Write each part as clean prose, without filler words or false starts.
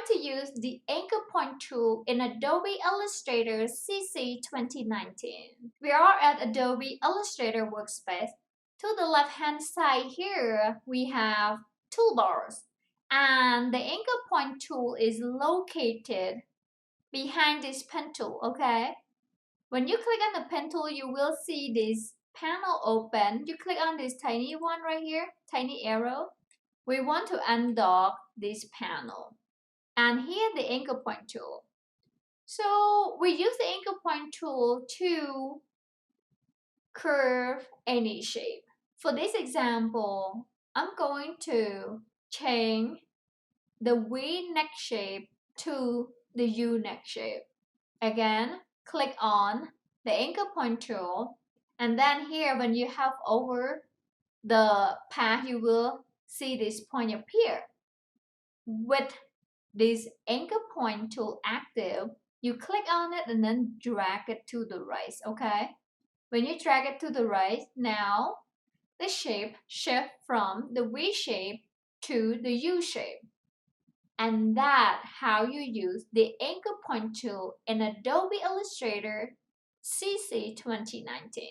to use the anchor point tool in Adobe Illustrator CC 2019. We are at Adobe Illustrator workspace. To the left-hand side here, we have toolbars, and the anchor point tool is located behind this pen tool, okay? When you click on the pen tool, you will see this panel open. You click on this tiny one right here, tiny arrow. We want to undock this panel. And here the anchor point tool. So we use the anchor point tool to curve any shape. For this example, I'm going to change the V neck shape to the U neck shape. Again, click on the anchor point tool, and then here when you hover over the path, you will see this point appear. With this anchor point tool active, you click on it and then drag it to the right, okay? When you drag it to the right, now the shape shifts from the V shape to the U shape. And that's how you use the anchor point tool in Adobe Illustrator CC 2019.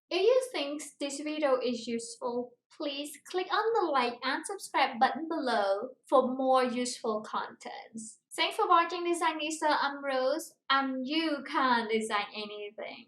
If you think this video is useful, please click on the like and subscribe button below for more useful contents. Thanks for watching Designista. I'm Rose, and you can design anything.